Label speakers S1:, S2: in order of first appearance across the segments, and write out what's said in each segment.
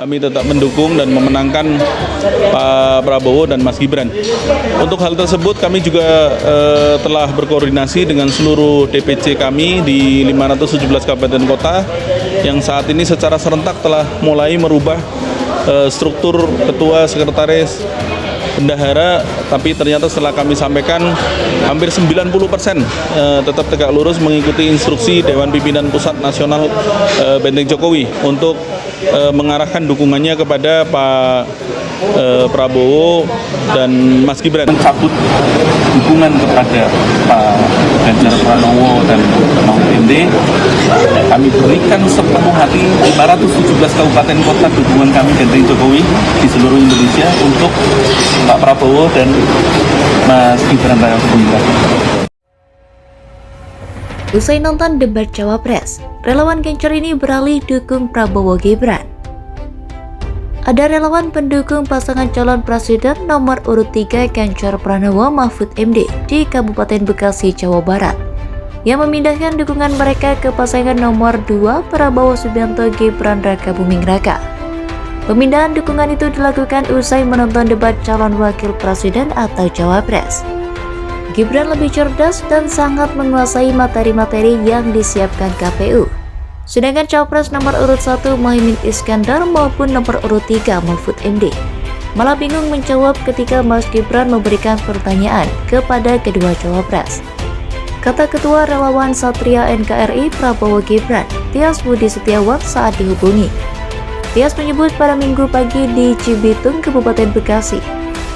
S1: kami tetap mendukung dan memenangkan Pak Prabowo dan Mas Gibran. Untuk hal tersebut kami juga telah berkoordinasi dengan seluruh DPC kami di 517 kabupaten kota yang saat ini secara serentak telah mulai merubah struktur ketua, sekretaris, bendahara, tapi ternyata setelah kami sampaikan hampir 90% tetap tegak lurus mengikuti instruksi Dewan Pimpinan Pusat Nasional Benteng Jokowi untuk mengarahkan dukungannya kepada Pak Prabowo dan Mas Gibran.
S2: Mencabut dukungan kepada Pak Ganjar Pranowo dan Mahfud MD, kami berikan sepenuh hati 517 kabupaten kota dukungan kami Benteng Jokowi di seluruh Indonesia untuk Pak Prabowo dan Mas Gibran Raka Buming Raka.
S3: Usai nonton debat Cawapres, relawan Ganjar ini beralih dukung Prabowo Gibran. Ada relawan pendukung pasangan calon presiden nomor urut 3 Ganjar Pranowo Mahfud MD di Kabupaten Bekasi, Jawa Barat yang memindahkan dukungan mereka ke pasangan nomor 2 Prabowo Subianto Gibran Raka Buming Raka. Pemindahan dukungan itu dilakukan usai menonton debat calon wakil presiden atau Cawapres. Gibran lebih cerdas dan sangat menguasai materi-materi yang disiapkan KPU. Sedangkan Cawapres nomor urut 1 Muhaimin Iskandar maupun nomor urut 3 Mahfud MD malah bingung menjawab ketika Mas Gibran memberikan pertanyaan kepada kedua Cawapres. Kata Ketua Relawan Satria NKRI Prabowo Gibran, Tias Budi Setiawan saat dihubungi. Tias menyebut pada Minggu pagi di Cibitung, Kabupaten Bekasi,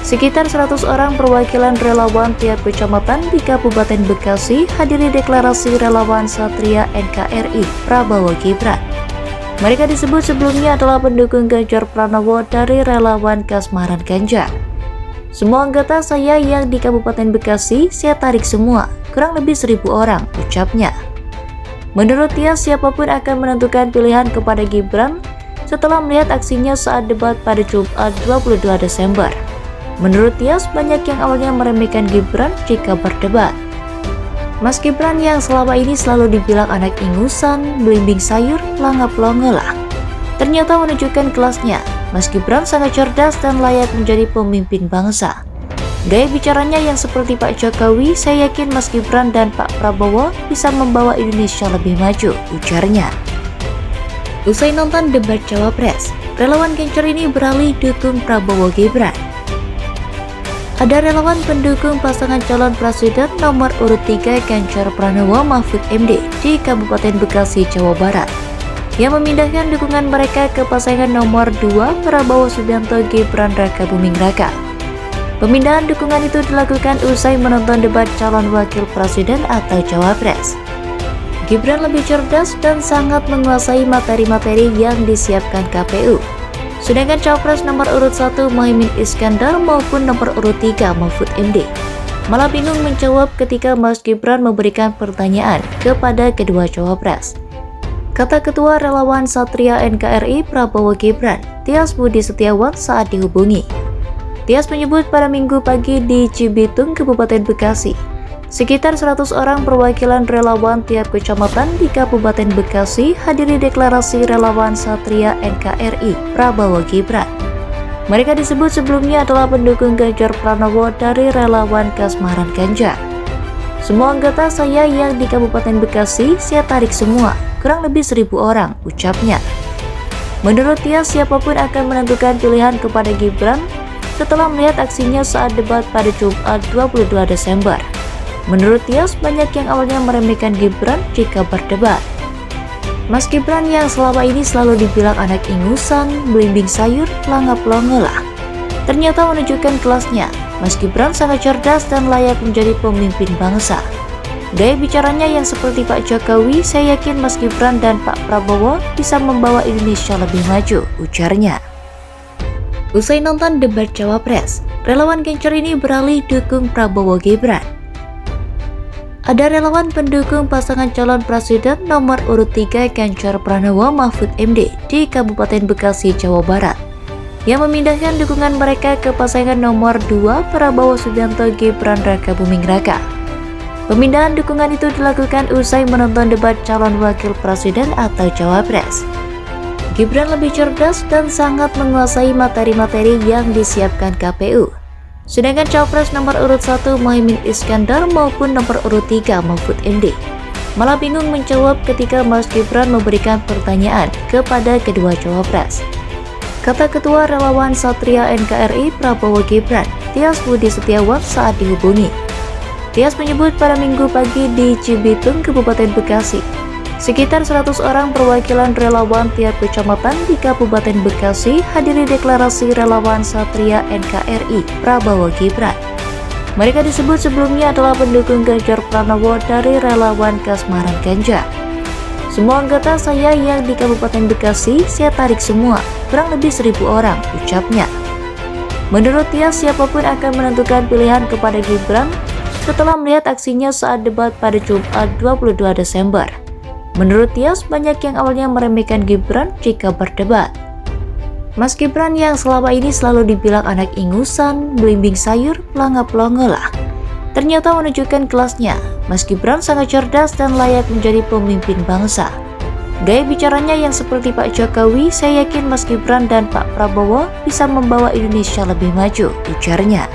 S3: sekitar 100 orang perwakilan relawan tiap kecamatan di Kabupaten Bekasi hadiri deklarasi relawan Satria NKRI Prabowo Gibran. Mereka disebut sebelumnya adalah pendukung Ganjar Pranowo dari relawan Kasmaran Ganjar. Semua anggota saya yang di Kabupaten Bekasi saya tarik semua, kurang lebih 1000 orang, ucapnya. Menurut Tias, siapapun akan menentukan pilihan kepada Gibran setelah melihat aksinya saat debat pada Jumat 22 Desember. Menurut Tias, banyak yang awalnya meremehkan Gibran jika berdebat. Mas Gibran yang selama ini selalu dibilang anak ingusan, belimbing sayur, langap longolah, ternyata menunjukkan kelasnya. Mas Gibran sangat cerdas dan layak menjadi pemimpin bangsa. Gaya bicaranya yang seperti Pak Jokowi, saya yakin Mas Gibran dan Pak Prabowo bisa membawa Indonesia lebih maju, ujarnya. Usai nonton debat Cawapres, relawan Ganjar ini beralih dukung Prabowo Gibran. Ada relawan pendukung pasangan calon presiden nomor urut 3 Ganjar Pranowo Mahfud MD di Kabupaten Bekasi, Jawa Barat yang memindahkan dukungan mereka ke pasangan nomor 2 Prabowo Subianto Gibran Raka Buming Raka. Pemindahan dukungan itu dilakukan usai menonton debat calon wakil presiden atau Cawapres. Gibran lebih cerdas dan sangat menguasai materi-materi yang disiapkan KPU. Sedangkan Cawapres nomor urut 1 Muhaimin Iskandar maupun nomor urut 3 Mahfud MD malah bingung menjawab ketika Mas Gibran memberikan pertanyaan kepada kedua Cawapres. Kata Ketua Relawan Satria NKRI Prabowo Gibran, Tias Budi Setiawan saat dihubungi. Tias menyebut pada Minggu pagi di Cibitung, Kabupaten Bekasi, sekitar 100 orang perwakilan relawan tiap kecamatan di Kabupaten Bekasi hadiri deklarasi relawan Satria NKRI Prabowo Gibran. Mereka disebut sebelumnya adalah pendukung Ganjar Pranowo dari relawan Kasmaran Ganjar. Semua anggota saya yang di Kabupaten Bekasi saya tarik semua, kurang lebih 1000 orang, ucapnya. Menurut Tias, siapapun akan menentukan pilihan kepada Gibran setelah melihat aksinya saat debat pada Jumat 22 Desember. Menurut Tias, banyak yang awalnya meremehkan Gibran jika berdebat. Mas Gibran yang selama ini selalu dibilang anak ingusan, belimbing sayur, langap longolah, ternyata menunjukkan kelasnya. Mas Gibran sangat cerdas dan layak menjadi pemimpin bangsa. Gaya bicaranya yang seperti Pak Jokowi, saya yakin Mas Gibran dan Pak Prabowo bisa membawa Indonesia lebih maju, ujarnya. Usai nonton debat Cawapres, relawan Ganjar ini beralih dukung Prabowo Gibran. Ada relawan pendukung pasangan calon presiden nomor urut 3 Ganjar Pranowo Mahfud MD di Kabupaten Bekasi, Jawa Barat yang memindahkan dukungan mereka ke pasangan nomor 2 Prabowo Subianto Gibran Raka Buming Raka. Pemindahan dukungan itu dilakukan usai menonton debat calon wakil presiden atau Cawapres. Gibran lebih cerdas dan sangat menguasai materi-materi yang disiapkan KPU. Sedangkan Cawapres nomor urut 1 Muhaimin Iskandar maupun nomor urut 3 Mahfud MD malah bingung menjawab ketika Mas Gibran memberikan pertanyaan kepada kedua Cawapres. Kata Ketua Relawan Satria NKRI Prabowo Gibran, Tias Budi Setiawan saat dihubungi. Tias menyebut pada Minggu pagi di Cibitung, Kabupaten Bekasi, sekitar 100 orang perwakilan relawan tiap kecamatan di Kabupaten Bekasi hadiri deklarasi relawan Satria NKRI Prabowo Gibran. Mereka disebut sebelumnya adalah pendukung Ganjar Pranowo dari relawan Kasmaran Ganjar. Semua anggota saya yang di Kabupaten Bekasi saya tarik semua, kurang lebih 1.000 orang, ucapnya. Menurut Tias, siapapun akan menentukan pilihan kepada Gibran setelah melihat aksinya saat debat pada Jumat 22 Desember. Menurut Tias, banyak yang awalnya meremehkan Gibran jika berdebat. Mas Gibran yang selama ini selalu dibilang anak ingusan, belimbing sayur, pelangap-pelongolah, ternyata menunjukkan kelasnya. Mas Gibran sangat cerdas dan layak menjadi pemimpin bangsa. Gaya bicaranya yang seperti Pak Jokowi, saya yakin Mas Gibran dan Pak Prabowo bisa membawa Indonesia lebih maju, ujarnya.